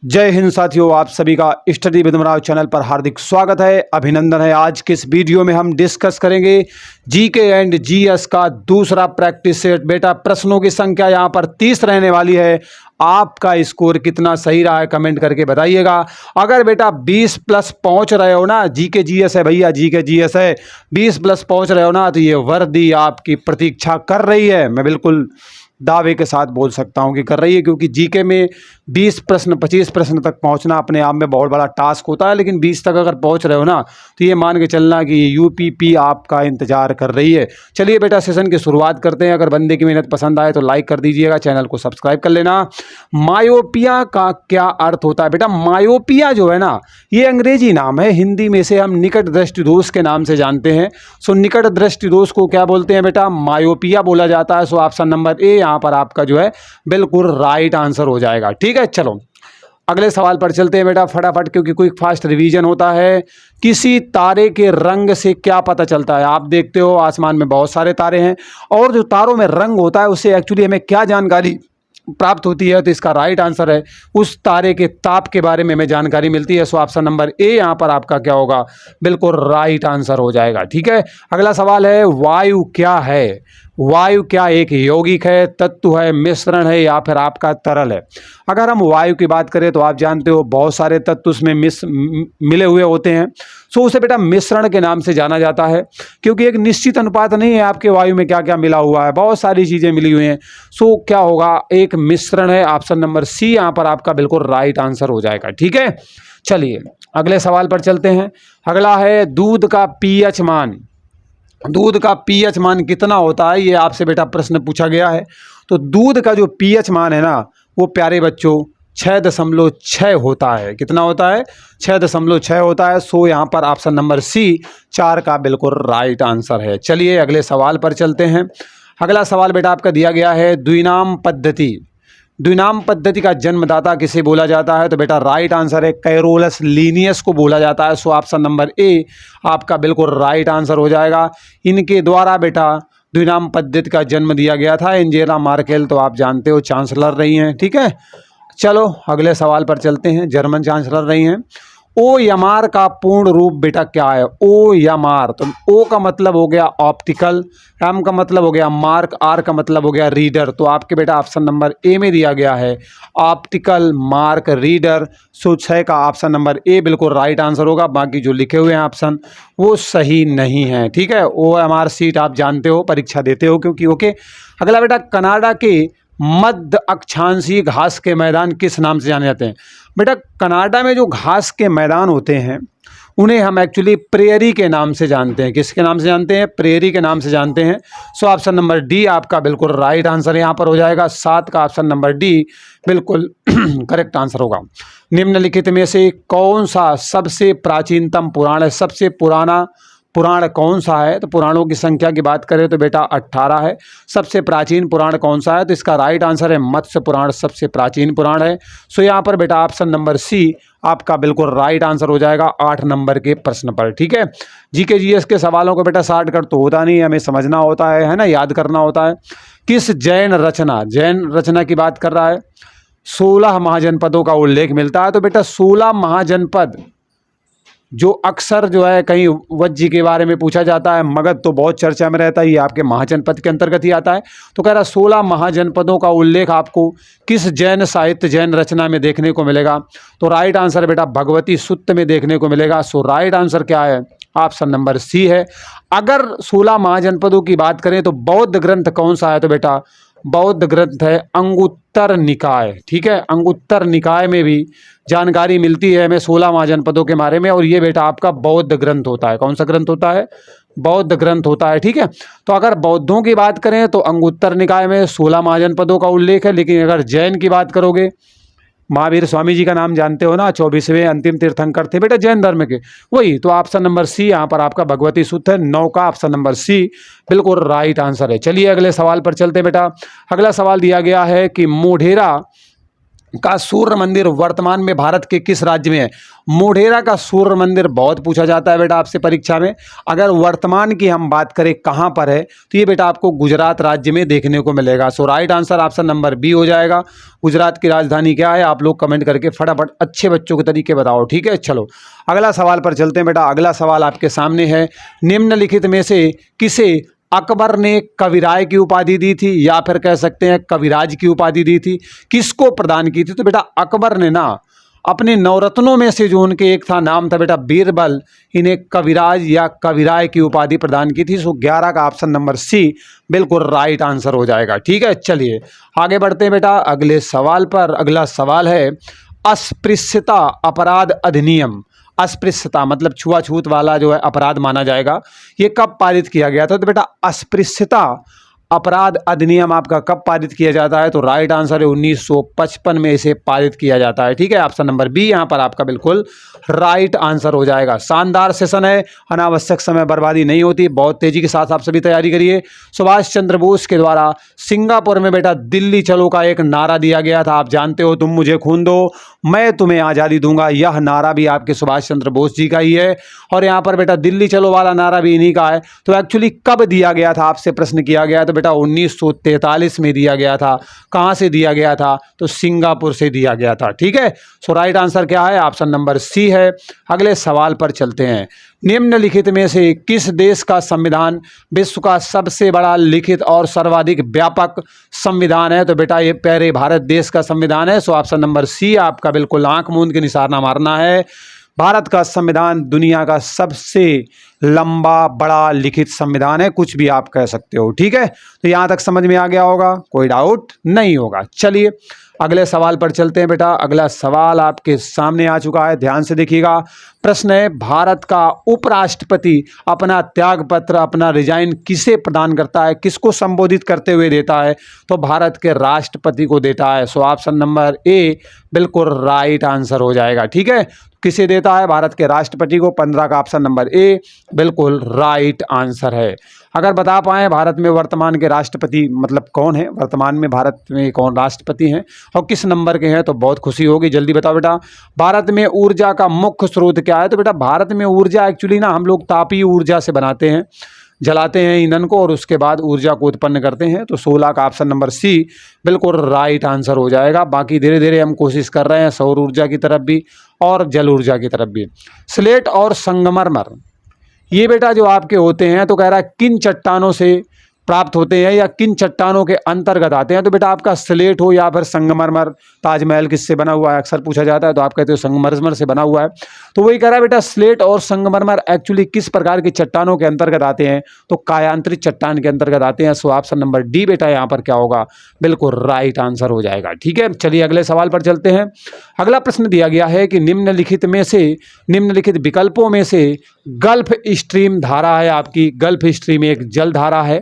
जय हिंद साथियों, आप सभी का स्टडी विद मराव चैनल पर हार्दिक स्वागत है, अभिनंदन है। आज के इस वीडियो में हम डिस्कस करेंगे जीके एंड जीएस का दूसरा प्रैक्टिस सेट। बेटा प्रश्नों की संख्या यहाँ पर 30 रहने वाली है। आपका स्कोर कितना सही रहा है कमेंट करके बताइएगा। अगर बेटा 20 प्लस पहुंच रहे हो ना, जीके जीएस है भैया, जीके जीएस है, 20 प्लस पहुंच रहे हो ना, तो ये वर्दी आपकी प्रतीक्षा कर रही है। मैं बिल्कुल दावे के साथ बोल सकता हूं कि कर रही है, क्योंकि जीके में 20 प्रश्न 25 प्रश्न तक पहुंचना अपने आप में बहुत बड़ा टास्क होता है, लेकिन 20 तक अगर पहुंच रहे हो ना, तो ये मान के चलना कि यूपीपी आपका इंतजार कर रही है। चलिए बेटा सेशन की शुरुआत करते हैं। अगर बंदे की मेहनत पसंद आए तो लाइक कर दीजिएगा, चैनल को सब्सक्राइब कर लेना। मायोपिया का क्या अर्थ होता है? बेटा मायोपिया जो है ना, ये अंग्रेजी नाम है, हिंदी में से हम निकट दृष्टि दोष के नाम से जानते हैं। सो निकट दृष्टि दोष को क्या बोलते हैं बेटा? मायोपिया बोला जाता है। सो ऑप्शन नंबर ए यहाँ पर आपका जो है बिल्कुल राइट आंसर हो जाएगा। ठीक है, चलो अगले सवाल पर चलते हैं बेटा फटाफट, क्योंकि क्विक फास्ट रिवीजन होता है। किसी तारे के रंग से क्या पता चलता है? आप देखते हो आसमान में बहुत सारे तारे हैं, और जो तारों में रंग होता है उससे एक्चुअली हमें क्या जानकारी प्राप्त होती है? तो इसका राइट आंसर है उस तारे के ताप के बारे में हमें जानकारी मिलती है। सो ऑप्शन नंबर ए यहाँ पर आपका क्या होगा? बिल्कुल राइट आंसर हो जाएगा। ठीक है, अगला सवाल है वायु क्या है? वायु क्या एक यौगिक है, तत्व है, मिश्रण है, या फिर आपका तरल है? अगर हम वायु की बात करें तो आप जानते हो बहुत सारे तत्व उसमें मिले हुए होते हैं। सो उसे बेटा मिश्रण के नाम से जाना जाता है, क्योंकि एक निश्चित अनुपात नहीं है आपके वायु में क्या क्या मिला हुआ है, बहुत सारी चीज़ें मिली हुई हैं। सो क्या होगा? एक मिश्रण है। ऑप्शन नंबर सी यहाँ पर आपका बिल्कुल राइट आंसर हो जाएगा। ठीक है, चलिए अगले सवाल पर चलते हैं। अगला है दूध का पीएच मान। दूध का पीएच मान कितना होता है, ये आपसे बेटा प्रश्न पूछा गया है। तो दूध का जो पीएच मान है ना, वो प्यारे बच्चों 6.6 होता है। कितना होता है? 6.6 होता है। सो यहाँ पर ऑप्शन नंबर सी 4 का बिल्कुल राइट आंसर है। चलिए अगले सवाल पर चलते हैं। अगला सवाल बेटा आपका दिया गया है द्विनाम पद्धति। द्विनाम पद्धति का जन्मदाता किसे बोला जाता है? तो बेटा राइट आंसर है कैरोलस लीनियस को बोला जाता है। सो ऑप्शन नंबर ए आपका बिल्कुल राइट आंसर हो जाएगा। इनके द्वारा बेटा द्विनाम पद्धति का जन्म दिया गया था। एंजेला मार्केल तो आप जानते हो चांसलर रही हैं। ठीक है, चलो अगले सवाल पर चलते हैं। जर्मन चांसलर रही हैं। ओ यमार का पूर्ण रूप बेटा क्या है? ओ यमार, तो ओ का मतलब हो गया ऑप्टिकल, एम का मतलब हो गया मार्क, आर का मतलब हो गया रीडर। तो आपके बेटा ऑप्शन नंबर ए में दिया गया है ऑप्टिकल मार्क रीडर। सो 6 का ऑप्शन नंबर ए बिल्कुल राइट आंसर होगा। बाकी जो लिखे हुए हैं ऑप्शन वो सही नहीं है। ठीक है, ओ एम आर सीट आप जानते हो, परीक्षा देते हो क्योंकि। ओके, अगला बेटा कनाडा के मध्य अक्षांशीय घास के मैदान किस नाम से जाने जाते हैं? बेटा कनाडा में जो घास के मैदान होते हैं उन्हें हम एक्चुअली प्रेयरी के नाम से जानते हैं। किसके नाम से जानते हैं? प्रेयरी के नाम से जानते हैं। सो ऑप्शन नंबर डी आपका बिल्कुल राइट आंसर यहाँ पर हो जाएगा। 7 का ऑप्शन नंबर डी बिल्कुल करेक्ट आंसर होगा। निम्नलिखित में से कौन सा सबसे प्राचीनतम पुराण है? सबसे पुराना पुराण कौन सा है? तो पुराणों की संख्या की बात करें तो बेटा 18 है। सबसे प्राचीन पुराण कौन सा है? तो इसका राइट आंसर है मत्स्य पुराण, सबसे प्राचीन पुराण है। सो यहाँ पर बेटा ऑप्शन नंबर सी आपका बिल्कुल राइट आंसर हो जाएगा 8 नंबर के प्रश्न पर। ठीक है, जीके जीएस के सवालों को बेटा शॉर्टकट तो होता नहीं, हमें समझना होता है ना, याद करना होता है। किस जैन रचना की बात कर रहा है? 16 महाजनपदों का उल्लेख मिलता है। तो बेटा 16 महाजनपद जो अक्सर जो है कहीं वज्जी के बारे में पूछा जाता है, मगध तो बहुत चर्चा में रहता है, ये आपके महाजनपद के अंतर्गत ही आता है। तो कह रहा 16 महाजनपदों का उल्लेख आपको किस जैन साहित्य जैन रचना में देखने को मिलेगा? तो राइट आंसर बेटा भगवती सूक्त में देखने को मिलेगा। सो राइट आंसर क्या है? ऑप्शन नंबर सी है। अगर 16 महाजनपदों की बात करें तो बौद्ध ग्रंथ कौन सा है? तो बेटा बौद्ध ग्रंथ है अंगुत्तर निकाय। ठीक है, अंगुत्तर निकाय में भी जानकारी मिलती है हमें 16 महाजनपदों के बारे में, और ये बेटा आपका बौद्ध ग्रंथ होता है। कौन सा ग्रंथ होता है? बौद्ध ग्रंथ होता है। ठीक है, तो अगर बौद्धों की बात करें तो अंगुत्तर निकाय में 16 महाजनपदों का उल्लेख है, लेकिन अगर जैन की बात करोगे, महावीर स्वामी जी का नाम जानते हो ना, 24वें अंतिम तीर्थंकर थे बेटा जैन धर्म के, वही। तो ऑप्शन नंबर सी यहाँ पर आपका भगवती सूत्र है। 9 का ऑप्शन नंबर सी बिल्कुल राइट आंसर है। चलिए अगले सवाल पर चलते बेटा। अगला सवाल दिया गया है कि मोढेरा का सूर्य मंदिर वर्तमान में भारत के किस राज्य में है? मोढेरा का सूर्य मंदिर बहुत पूछा जाता है बेटा आपसे परीक्षा में। अगर वर्तमान की हम बात करें कहाँ पर है, तो ये बेटा आपको गुजरात राज्य में देखने को मिलेगा। So right answer option number B हो जाएगा। गुजरात की राजधानी क्या है, आप लोग कमेंट करके फटाफट अच्छे बच्चों के तरीके बताओ, ठीक है। चलो अगला सवाल पर चलते हैं बेटा। अगला सवाल आपके सामने है, निम्नलिखित में से किसे अकबर ने कविराय की उपाधि दी थी, या फिर कह सकते हैं कविराज की उपाधि दी थी, किसको प्रदान की थी? तो बेटा अकबर ने ना अपने नवरत्नों में से जो उनके एक था नाम था बेटा बीरबल, इन्हें कविराज या कविराय की उपाधि प्रदान की थी। सो 11 का ऑप्शन नंबर सी बिल्कुल राइट आंसर हो जाएगा, ठीक है। चलिए आगे बढ़ते हैं बेटा अगले सवाल पर। अगला सवाल है, अस्पृश्यता अपराध अधिनियम, अस्पृश्यता मतलब छुआछूत वाला जो है अपराध माना जाएगा, ये कब पारित किया गया था? तो बेटा अस्पृश्यता अपराध अधिनियम आपका कब पारित किया जाता है? तो राइट आंसर है 1955 में इसे पारित किया जाता है, ठीक है। ऑप्शन नंबर बी यहाँ पर आपका बिल्कुल राइट आंसर हो जाएगा। शानदार सेशन है, अनावश्यक समय बर्बादी नहीं होती, बहुत तेजी के साथ आप सभी तैयारी करिए। सुभाष चंद्र बोस के द्वारा सिंगापुर में बेटा दिल्ली चलो का एक नारा दिया गया था, आप जानते हो, तुम मुझे खून दो मैं तुम्हें आज़ादी दूंगा। यह नारा भी आपके सुभाष चंद्र बोस जी का ही है, और यहाँ पर बेटा दिल्ली चलो वाला नारा भी इन्हीं का है। तो एक्चुअली कब दिया गया था आपसे प्रश्न किया गया, तो बेटा 1943 में दिया गया था। कहाँ से दिया गया था? तो सिंगापुर से दिया गया था, ठीक है। सो राइट आंसर क्या है? ऑप्शन नंबर सी है। अगले सवाल पर चलते हैं, निम्नलिखित में से किस देश का संविधान विश्व का सबसे बड़ा लिखित और सर्वाधिक व्यापक संविधान है? तो बेटा ये प्यारे भारत देश का संविधान है। सो ऑप्शन नंबर सी आपका बिल्कुल आंख मूंद के निशाना मारना है। भारत का संविधान दुनिया का सबसे लंबा बड़ा लिखित संविधान है, कुछ भी आप कह सकते हो, ठीक है। तो यहाँ तक समझ में आ गया होगा, कोई डाउट नहीं होगा। चलिए अगले सवाल पर चलते हैं बेटा। अगला सवाल आपके सामने आ चुका है, ध्यान से देखिएगा। प्रश्न है, भारत का उपराष्ट्रपति अपना त्याग पत्र, अपना रिजाइन किसे प्रदान करता है, किसको संबोधित करते हुए देता है? तो भारत के राष्ट्रपति को देता है। सो ऑप्शन नंबर ए बिल्कुल राइट आंसर हो जाएगा, ठीक है। किसे देता है? भारत के राष्ट्रपति को। 15 का ऑप्शन नंबर ए बिल्कुल राइट आंसर है। अगर बता पाएँ भारत में वर्तमान के राष्ट्रपति मतलब कौन है, वर्तमान में भारत में कौन राष्ट्रपति हैं और किस नंबर के हैं, तो बहुत खुशी होगी। जल्दी बताओ बेटा। भारत में ऊर्जा का मुख्य स्रोत क्या है? तो बेटा भारत में ऊर्जा एक्चुअली ना हम लोग तापीय ऊर्जा से बनाते हैं, जलाते हैं ईंधन को और उसके बाद ऊर्जा को उत्पन्न करते हैं। तो 16 का ऑप्शन नंबर सी बिल्कुल राइट आंसर हो जाएगा। बाकी धीरे धीरे हम कोशिश कर रहे हैं सौर ऊर्जा की तरफ भी और जल ऊर्जा की तरफ भी। स्लेट और संगमरमर ये बेटा जो आपके होते हैं, तो कह रहा है किन चट्टानों से प्राप्त होते हैं या किन चट्टानों के अंतर्गत आते हैं? तो बेटा आपका स्लेट हो या फिर संगमरमर। ताजमहल किससे बना हुआ है अक्सर पूछा जाता है, तो आप कहते हो संगमरमर से बना हुआ है। तो वही कह रहा है बेटा स्लेट और संगमरमर एक्चुअली किस प्रकार की चट्टानों के अंतर्गत आते हैं? तो कायांतरित चट्टान के अंतर्गत आते हैं। सो ऑप्शन नंबर डी बेटा यहाँ पर क्या होगा? बिल्कुल राइट आंसर हो जाएगा, ठीक है। चलिए अगले सवाल पर चलते हैं। अगला प्रश्न दिया गया है कि निम्नलिखित विकल्पों में से गल्फ स्ट्रीम धारा है आपकी, गल्फ स्ट्रीम एक जल धारा है,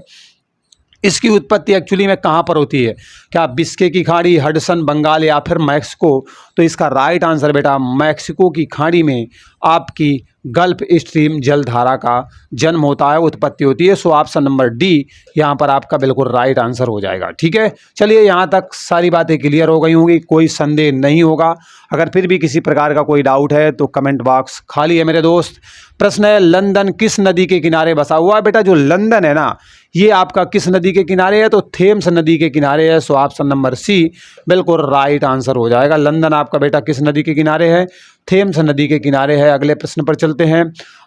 इसकी उत्पत्ति एक्चुअली में कहाँ पर होती है? क्या बिस्के की खाड़ी, हडसन, बंगाल या फिर मैक्सिको? तो इसका राइट आंसर बेटा मैक्सिको की खाड़ी में आपकी गल्फ स्ट्रीम जलधारा का जन्म होता है, उत्पत्ति होती है। सो ऑप्शन नंबर डी यहाँ पर आपका बिल्कुल राइट आंसर हो जाएगा, ठीक है। चलिए यहाँ तक सारी बातें क्लियर हो गई होंगी, कोई संदेह नहीं होगा। अगर फिर भी किसी प्रकार का कोई डाउट है तो कमेंट बॉक्स खाली है मेरे दोस्त। प्रश्न है, लंदन किस नदी के किनारे बसा हुआ है? बेटा जो लंदन है ना, ये आपका किस नदी के किनारे है? तो थेम्स नदी के किनारे है। सो ऑप्शन नंबर सी बिल्कुल राइट आंसर हो जाएगा। लंदन आपका बेटा किस नदी के किनारे है? थेम्स नदी के किनारे है। अगले प्रश्न पर चलते हैं।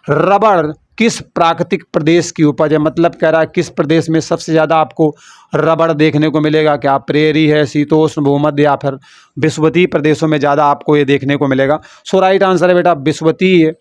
रबड़ किस प्राकृतिक प्रदेश की उपज है? मतलब कह रहा है किस प्रदेश में सबसे ज़्यादा आपको रबड़ देखने को मिलेगा? क्या प्रेरी है, शीतोष्ण भूमध्य या फिर विषुवतीय प्रदेशों में ज़्यादा आपको ये देखने को मिलेगा? सो राइट आंसर है बेटा विषुवतीय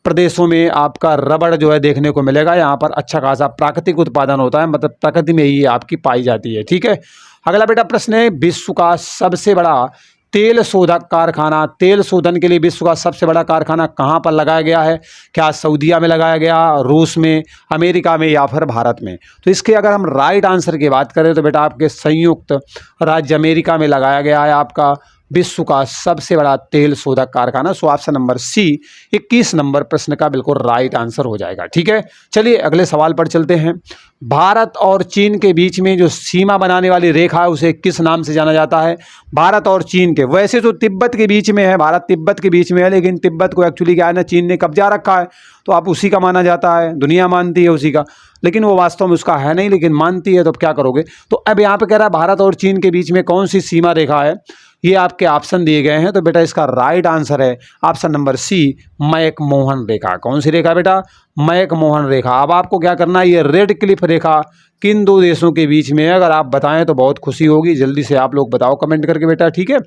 प्रदेशों में आपका रबड़ जो है देखने को मिलेगा। यहाँ पर अच्छा खासा प्राकृतिक उत्पादन होता है, मतलब प्रकृति में ही आपकी पाई जाती है, ठीक है। अगला बेटा प्रश्न है, विश्व का सबसे बड़ा तेल शोधक कारखाना, तेल शोधन के लिए विश्व का सबसे बड़ा कारखाना कहाँ पर लगाया गया है? क्या सऊदीया में लगाया गया, रूस में, अमेरिका में या फिर भारत में? तो इसके अगर हम राइट आंसर की बात करें तो बेटा आपके संयुक्त राज्य अमेरिका में लगाया गया है आपका विश्व का सबसे बड़ा तेल शोधक कारखाना? So option number C 21 number प्रश्न का बिल्कुल राइट आंसर हो जाएगा। ठीक है, चलिए अगले सवाल पर चलते हैं। भारत और चीन के बीच में जो सीमा बनाने वाली रेखा है उसे किस नाम से जाना जाता है? भारत और चीन के, वैसे तो तिब्बत के बीच में है, भारत तिब्बत के बीच में है, लेकिन तिब्बत को एक्चुअली क्या है ना, चीन ने कब्जा रखा है, तो आप उसी का माना जाता है, दुनिया मानती है उसी का, लेकिन वो वास्तव में उसका है नहीं, लेकिन मानती है, तो अब क्या करोगे? तो अब यहाँ पे कह रहा है भारत और चीन के बीच में कौन सी सीमा रेखा है, ये आपके ऑप्शन दिए गए हैं। तो बेटा इसका राइट आंसर है ऑप्शन नंबर सी मैक-मोहन रेखा। कौन सी रेखा बेटा? मैक-मोहन रेखा। अब आपको क्या करना है, ये रेड क्लिफ रेखा किन दो देशों के बीच में है, अगर आप बताएं तो बहुत खुशी होगी। जल्दी से आप लोग बताओ कमेंट करके बेटा। ठीक है,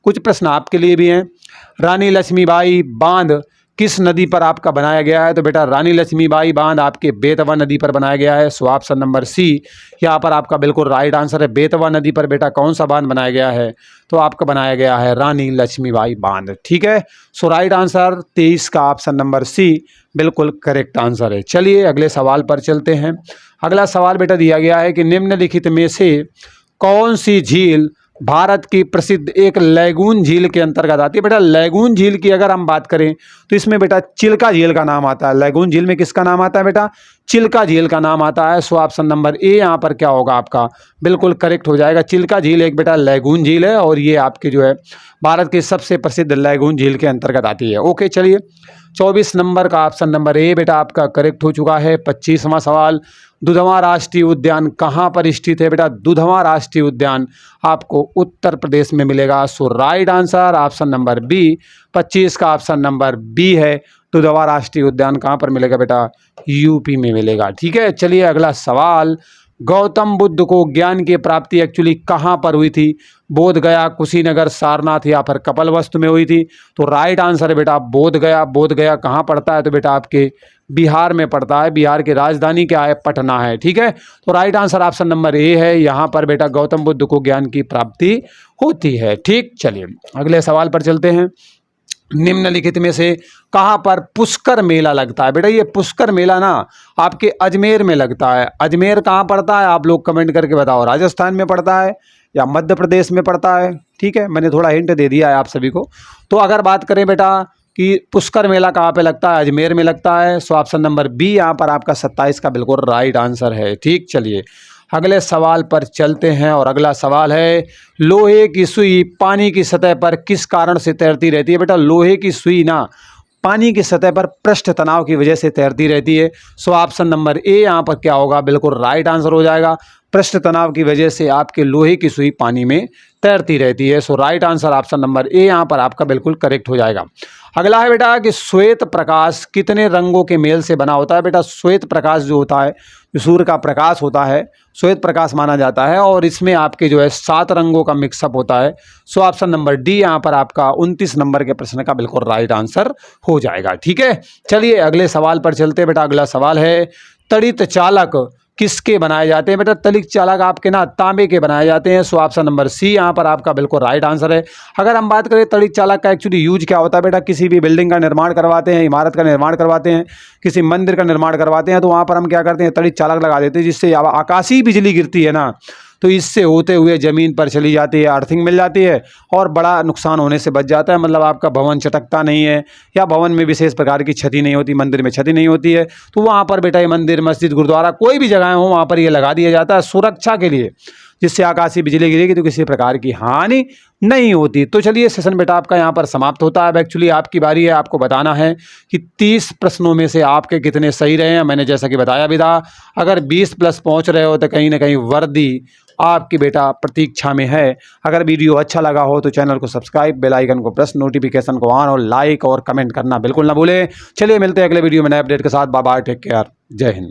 कुछ प्रश्न आपके लिए भी हैं। रानी लक्ष्मीबाई बांध किस नदी पर आपका बनाया गया है? तो बेटा रानी लक्ष्मीबाई बांध आपके बेतवा नदी पर बनाया गया है। सो ऑप्शन नंबर सी यहाँ पर आपका बिल्कुल राइट आंसर है। बेतवा नदी पर बेटा कौन सा बांध बनाया गया है? तो आपका बनाया गया है रानी लक्ष्मीबाई बांध। ठीक है, सो राइट आंसर 23 का ऑप्शन नंबर सी बिल्कुल करेक्ट आंसर है। चलिए अगले सवाल पर चलते हैं। अगला सवाल बेटा दिया गया है कि निम्नलिखित में से कौन सी झील भारत की प्रसिद्ध एक लैगून झील के अंतर्गत आती है? बेटा लैगून झील की अगर हम बात करें तो इसमें बेटा चिल्का झील का नाम आता है। लैगून झील में किसका नाम आता है बेटा? चिल्का झील का नाम आता है। सो ऑप्शन नंबर ए यहाँ पर क्या होगा आपका बिल्कुल करेक्ट हो जाएगा। चिल्का झील एक बेटा लैगून झील है और ये आपके जो है भारत की सबसे प्रसिद्ध लैगून झील के अंतर्गत आती है। ओके, चलिए 24 नंबर का ऑप्शन नंबर ए बेटा आपका करेक्ट हो चुका है। 25वां सवाल, दुधवा राष्ट्रीय उद्यान कहाँ पर स्थित है? बेटा दुधवा राष्ट्रीय उद्यान आपको उत्तर प्रदेश में मिलेगा। So right answer option number B 25 का ऑप्शन नंबर बी है। दुधवा राष्ट्रीय उद्यान कहाँ पर मिलेगा बेटा? यूपी में मिलेगा। ठीक है, चलिए अगला सवाल, गौतम बुद्ध को ज्ञान की प्राप्ति एक्चुअली कहाँ पर हुई थी? बोध गया, कुशीनगर, सारनाथ या फिर कपिलवस्तु में हुई थी? तो राइट आंसर है बेटा बोध गया। बोध गया कहाँ पड़ता है? तो बेटा आपके बिहार में पड़ता है। बिहार की राजधानी क्या है? पटना है। ठीक है, तो राइट आंसर ऑप्शन नंबर ए है। यहाँ पर बेटा गौतम बुद्ध को ज्ञान की प्राप्ति होती है। ठीक, चलिए अगले सवाल पर चलते हैं। निम्नलिखित में से कहाँ पर पुष्कर मेला लगता है? बेटा ये पुष्कर मेला ना आपके अजमेर में लगता है। अजमेर कहाँ पड़ता है? आप लोग कमेंट करके बताओ, राजस्थान में पड़ता है या मध्य प्रदेश में पड़ता है? ठीक है, मैंने थोड़ा हिंट दे दिया है आप सभी को। तो अगर बात करें बेटा कि पुष्कर मेला कहाँ पे लगता है? अजमेर में लगता है। सो ऑप्शन नंबर बी यहाँ पर आपका 27 का बिल्कुल राइट आंसर है। ठीक, चलिए अगले सवाल पर चलते हैं और अगला सवाल है, लोहे की सुई पानी की सतह पर किस कारण से तैरती रहती है? बेटा लोहे की सुई ना पानी की सतह पर पृष्ठ तनाव की वजह से तैरती रहती है। सो ऑप्शन नंबर ए यहाँ पर क्या होगा बिल्कुल राइट आंसर हो जाएगा। पृष्ठ तनाव की वजह से आपके लोहे की सुई पानी में तैरती रहती है। So right answer option number A यहाँ पर आपका बिल्कुल करेक्ट हो जाएगा। अगला है बेटा कि श्वेत प्रकाश कितने रंगों के मेल से बना होता है? बेटा श्वेत प्रकाश जो होता है, जो सूर्य का प्रकाश होता है, श्वेत प्रकाश माना जाता है और इसमें आपके जो है 7 रंगों का मिक्सअप होता है। सो ऑप्शन नंबर डी यहाँ पर आपका 29 नंबर के प्रश्न का बिल्कुल राइट आंसर हो जाएगा। ठीक है, चलिए अगले सवाल पर चलते हैं। बेटा अगला सवाल है, तड़ित चालक किसके बनाए जाते हैं? बेटा तड़ित चालक आपके ना तांबे के बनाए जाते हैं। सो ऑप्शन नंबर सी यहाँ पर आपका बिल्कुल राइट आंसर है। अगर हम बात करें तड़ित चालक का एक्चुअली यूज क्या होता है बेटा, किसी भी बिल्डिंग का निर्माण करवाते हैं, इमारत का निर्माण करवाते हैं, किसी मंदिर का निर्माण करवाते हैं, तो वहाँ पर हम क्या करते हैं तड़ित चालक लगा देते हैं, जिससे आकाशीय बिजली गिरती है ना, तो इससे होते हुए ज़मीन पर चली जाती है, अर्थिंग मिल जाती है और बड़ा नुकसान होने से बच जाता है। मतलब आपका भवन चटकता नहीं है या भवन में विशेष प्रकार की क्षति नहीं होती, मंदिर में क्षति नहीं होती है। तो वहाँ पर बेटा ये मंदिर, मस्जिद, गुरुद्वारा कोई भी जगह हो वहाँ पर ये लगा दिया जाता है सुरक्षा के लिए, जिससे आकाशीय बिजली गिरेगी तो किसी प्रकार की हानि नहीं होती। तो चलिए सेशन बेटा आपका यहाँ पर समाप्त होता है। अब एक्चुअली आपकी बारी है, आपको बताना है कि 30 प्रश्नों में से आपके कितने सही रहे हैं। मैंने जैसा कि बताया भी था, अगर 20 प्लस पहुँच रहे हो तो कहीं ना कहीं वर्दी आपकी बेटा प्रतीक्षा में है। अगर वीडियो अच्छा लगा हो तो चैनल को सब्सक्राइब, बेल आइकन को प्रेस, नोटिफिकेशन को ऑन और लाइक और कमेंट करना बिल्कुल ना भूलें। चलिए मिलते हैं अगले वीडियो में नए अपडेट के साथ। बाय बाय, टेक केयर, जय हिंद।